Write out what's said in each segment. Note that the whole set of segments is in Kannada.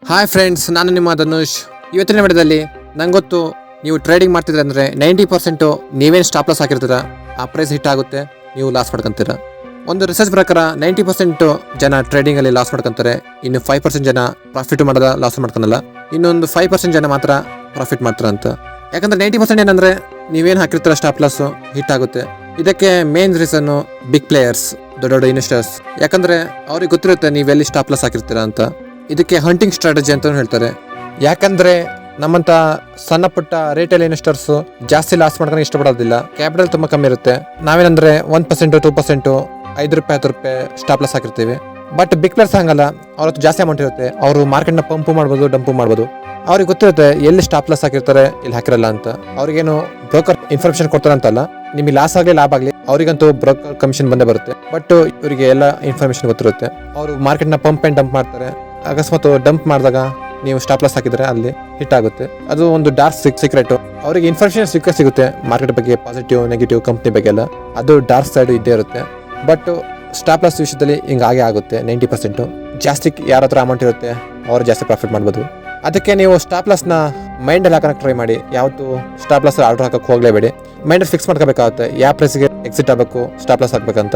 ಹಾಯ್ ಫ್ರೆಂಡ್ಸ್, ನಾನು ನಿಮ್ಮ ಧನುಷ್. ಇವತ್ತಿನ ವಿಡಿಯೋದಲ್ಲಿ ನಂಗೆ ಗೊತ್ತು ನೀವು ಟ್ರೇಡಿಂಗ್ ಮಾಡ್ತಿದ್ರೆ ಅಂದರೆ 90% ನೀವೇನು ಸ್ಟಾಪ್ ಲಾಸ್ ಹಾಕಿರ್ತೀರ ಆ ಪ್ರೈಸ್ ಹಿಟ್ ಆಗುತ್ತೆ, ನೀವು ಲಾಸ್ ಮಾಡ್ಕೊತೀರ. ಒಂದು ರಿಸರ್ಚ್ ಪ್ರಕಾರ 90% ಜನ ಟ್ರೇಡಿಂಗಲ್ಲಿ ಲಾಸ್ ಮಾಡ್ಕೊತಾರೆ, ಇನ್ನು 5% ಜನ ಪ್ರಾಫಿಟ್ ಮಾಡೋದ ಲಾಸ್ ಮಾಡ್ಕೊಳಲ್ಲ, ಇನ್ನೊಂದು 5% ಜನ ಮಾತ್ರ ಪ್ರಾಫಿಟ್ ಮಾಡ್ತಾರೆ ಅಂತ. ಯಾಕಂದರೆ 90% ಏನಂದರೆ ನೀವೇನು ಹಾಕಿರ್ತೀರ ಸ್ಟಾಪ್ ಲಾಸು ಹಿಟ್ ಆಗುತ್ತೆ. ಇದಕ್ಕೆ ಮೇನ್ ರೀಸನ್ನು ಬಿಗ್ ಪ್ಲೇಯರ್ಸ್, ದೊಡ್ಡ ದೊಡ್ಡ ಇನ್ವೆಸ್ಟರ್ಸ್. ಯಾಕಂದರೆ ಅವ್ರಿಗೆ ಗೊತ್ತಿರುತ್ತೆ ನೀವೆಲ್ಲಿ ಸ್ಟಾಪ್ ಲಾಸ್ ಹಾಕಿರ್ತೀರ ಅಂತ. ಇದಕ್ಕೆ ಹಂಟಿಂಗ್ ಸ್ಟ್ರಾಟಜಿ ಅಂತ ಹೇಳ್ತಾರೆ. ಯಾಕಂದರೆ ನಮ್ಮಂಥ ಸಣ್ಣ ಪುಟ್ಟ ರಿಟೇಲ್ ಇನ್ವೆಸ್ಟರ್ಸು ಜಾಸ್ತಿ ಲಾಸ್ ಮಾಡ್ಕೊಂಡು ಇಷ್ಟಪಡೋದಿಲ್ಲ. ಕ್ಯಾಪಿಟಲ್ ತುಂಬ ಕಮ್ಮಿ ಇರುತ್ತೆ. ನಾವೇನಂದರೆ 1%, 2%, ₹5, ಸ್ಟಾಪ್ ಲಾಸ್ ಹಾಕಿರ್ತೀವಿ. ಬಟ್ ಬಿಗ್ ಪ್ಲೇಯರ್ಸ್ ಹಂಗಲ್ಲ, ಅವ್ರ ಹತ್ರ ಜಾಸ್ತಿ ಅಮೌಂಟ್ ಇರುತ್ತೆ. ಅವರು ಮಾರ್ಕೆಟ್ನ ಪಂಪು ಮಾಡ್ಬೋದು, ಡಂಪು ಮಾಡ್ಬೋದು. ಅವ್ರಿಗೆ ಗೊತ್ತಿರುತ್ತೆ ಎಲ್ಲಿ ಸ್ಟಾಪ್ ಲಾಸ್ ಹಾಕಿರ್ತಾರೆ, ಇಲ್ಲಿ ಹಾಕಿರಲ್ಲ ಅಂತ. ಅವ್ರಿಗೇನು ಬ್ರೋಕರ್ ಇನ್ಫಾರ್ಮೇಶನ್ ಕೊಡ್ತಾರೆ ಅಂತಲ್ಲ, ನಿಮಗೆ ಲಾಸ್ ಆಗಲಿ ಲಾಭ ಆಗಲಿ ಅವ್ರಿಗಂತೂ ಬ್ರೋಕರ್ ಕಮಿಷನ್ ಬಂದೇ ಬರುತ್ತೆ. ಬಟ್ ಇವರಿಗೆ ಎಲ್ಲ ಇನ್ಫಾರ್ಮೇಶನ್ ಗೊತ್ತಿರುತ್ತೆ. ಅವರು ಮಾರ್ಕೆಟ್ನ ಪಂಪ್ ಆ್ಯಂಡ್ ಡಂಪ್ ಮಾಡ್ತಾರೆ. ಅಕಸ್ಮಾತ್ ಡಂಪ್ ಮಾಡಿದಾಗ ನೀವು ಸ್ಟಾಪ್ ಲಾಸ್ ಹಾಕಿದ್ರೆ ಅಲ್ಲಿ ಹಿಟ್ ಆಗುತ್ತೆ. ಅದು ಒಂದು ಡಾರ್ಕ್ ಸೀಕ್ರೆಟ್. ಅವರಿಗೆ ಇನ್ಫಾರ್ಮೇಶನ್ ಸಿಗುತ್ತೆ ಮಾರ್ಕೆಟ್ ಬಗ್ಗೆ, ಪಾಸಿಟಿವ್ ನೆಗೆಟಿವ್ ಕಂಪ್ನಿ ಬಗ್ಗೆ ಎಲ್ಲ. ಅದು ಡಾರ್ಕ್ ಸೈಡ್ ಇದ್ದೇ ಇರುತ್ತೆ. ಬಟ್ ಸ್ಟಾಪ್ ಲಾಸ್ ವಿಷಯದಲ್ಲಿ ಹಿಂಗಾಗೆ ಆಗುತ್ತೆ. 90% ಜಾಸ್ತಿ ಯಾರ ಹತ್ರ ಅಮೌಂಟ್ ಇರುತ್ತೆ ಅವ್ರು ಜಾಸ್ತಿ ಪ್ರಾಫಿಟ್ ಮಾಡ್ಬೋದು. ಅದಕ್ಕೆ ನೀವು ಸ್ಟಾಪ್ ಲಾಸ್ನ ಮೈಂಡಲ್ಲಿ ಹಾಕೋಕೆ ಟ್ರೈ ಮಾಡಿ. ಯಾವತ್ತು ಸ್ಟಾಪ್ ಲಾಸ್ ಆರ್ಡರ್ ಹಾಕೋಕೆ ಹೋಗಲೇಬೇಡಿ. ಮೈಂಡಲ್ಲಿ ಫಿಕ್ಸ್ ಮಾಡ್ಕೋಬೇಕಾಗುತ್ತೆ ಯಾವ ಪ್ರೈಸ್ಗೆ ಎಕ್ಸಿಟ್ ಆಗಬೇಕು, ಸ್ಟಾಪ್ ಲಾಸ್ ಹಾಕ್ಬೇಕಂತ.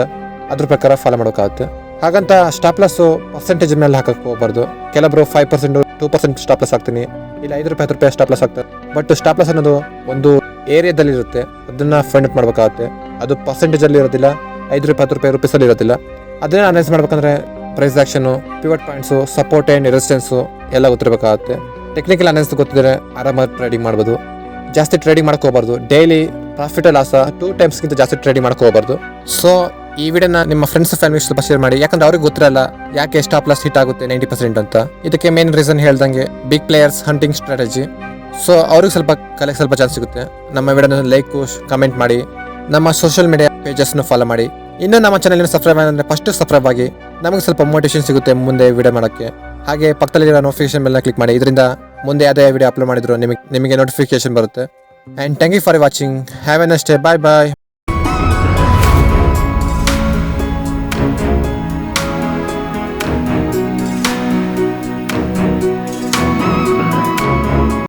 ಅದ್ರ ಪ್ರಕಾರ ಫಾಲೋ ಮಾಡೋಕ್ಕಾಗುತ್ತೆ. ಹಾಗಂತ ಸ್ಟಾಪ್ ಲಾಸು ಪರ್ಸೆಂಟೇಜ್ ಮೇಲೆ ಹಾಕಕ್ಕೆ ಹೋಗ್ಬಾರ್ದು. ಕೆಲವರು 5%, 2% ಸ್ಟಾಪ್ ಲಾಸ್ ಹಾಕ್ತೀನಿ, ಇಲ್ಲ ₹5 ಸ್ಟಾಪ್ ಲಾಸ್ ಆಗ್ತಾರೆ. ಬಟ್ ಸ್ಟಾಪ್ ಲಾಸ್ ಅನ್ನೋದು ಒಂದು ಏರಿಯಾದಲ್ಲಿ ಇರುತ್ತೆ, ಅದನ್ನ ಫೈಂಡ್ ಔಟ್ ಮಾಡ್ಬೇಕಾಗುತ್ತೆ. ಅದು ಪರ್ಸೆಂಟೇಜಲ್ಲಿ ಇರೋದಿಲ್ಲ, ₹5, ರೂಪೀಸಲ್ಲಿ ಇರೋದಿಲ್ಲ. ಅದನ್ನ ಅನಲೈಸ್ ಮಾಡ್ಬೇಕಂದ್ರೆ price action, pivot points, support and resistance ಎಲ್ಲ ಗೊತ್ತಿರಬೇಕಾಗುತ್ತೆ. ಟೆಕ್ನಿಕಲ್ ಅನಲೈಸ್ ಗೊತ್ತಿದ್ರೆ ಆರಾಮಾಗಿ ಟ್ರೇಡಿಂಗ್ ಮಾಡ್ಬೋದು. ಜಾಸ್ತಿ ಟ್ರೇಡಿಂಗ್ ಮಾಡಕ್ಕೆ ಹೋಗ್ಬಾರ್ದು. ಡೈಲಿ ಪ್ರಾಫಿಟ್ ಲಾಸ 2 ಟೈಮ್ಸ್ಗಿಂತ ಜಾಸ್ತಿ ಟ್ರೇಡಿಂಗ್ ಮಾಡಕ್ಕೆ ಹೋಗ್ಬಾರ್ದು. ಸೊ ಈ ವಿಡಿಯೋನ ನಿಮ್ಮ ಫ್ರೆಂಡ್ಸ್ ಫ್ಯಾಮಿಲಿ ಸ್ವಲ್ಪ ಶೇರ್ ಮಾಡಿ. ಯಾಕಂದ್ರೆ ಅವ್ರಿಗೆ ಗೊತ್ತಿರಲ್ಲ ಯಾಕೆ ಸ್ಟಾಪ್ ಲಾಸ್ ಹಿಟ್ ಆಗುತ್ತೆ 90% ಅಂತ. ಇದಕ್ಕೆ ಮೇನ್ ರೀಸನ್ ಹೇಳ್ದಂಗೆ big players, hunting strategy. So ಅವ್ರಿಗೆ ಸ್ವಲ್ಪ ಚಾನ್ಸ್ ಸಿಗುತ್ತೆ. ನಮ್ಮ ವಿಡಿಯೋನ ಲೈಕ್, ಕಮೆಂಟ್ ಮಾಡಿ. ನಮ್ಮ ಸೋಷಿಯಲ್ ಮೀಡಿಯಾ ಪೇಜಸ್ನು ಫಾಲೋ ಮಾಡಿ. ಇನ್ನೂ ನಮ್ಮ ಚಾನಲ್ನ ಸಬ್ಸ್ಕ್ರೈಬ್ ಅಂದರೆ ಫಸ್ಟ್ ಸಬ್ಸ್ಕ್ರೈಬ್ ಆಗಿ. ನಮಗೆ ಸ್ವಲ್ಪ ಮೋಟಿವೇಶನ್ ಸಿಗುತ್ತೆ ಮುಂದೆ ವಿಡಿಯೋ ಮಾಡೋಕ್ಕೆ. ಹಾಗೆ ಪಕ್ಕದಲ್ಲಿರೋ ನೋಟಿಫಿಕೇಶನ್ ಬೆಲ್ನ ಕ್ಲಿಕ್ ಮಾಡಿ. ಇದರಿಂದ ಮುಂದೆ ಯಾವುದೇ ವಿಡಿಯೋ ಅಪ್ಲೋಡ್ ಮಾಡಿದ್ರು ನಿಮಗೆ ನೋಟಿಫಿಕೇಶನ್ ಬರುತ್ತೆ. And thank you for watching. Have a nice day. Bye bye.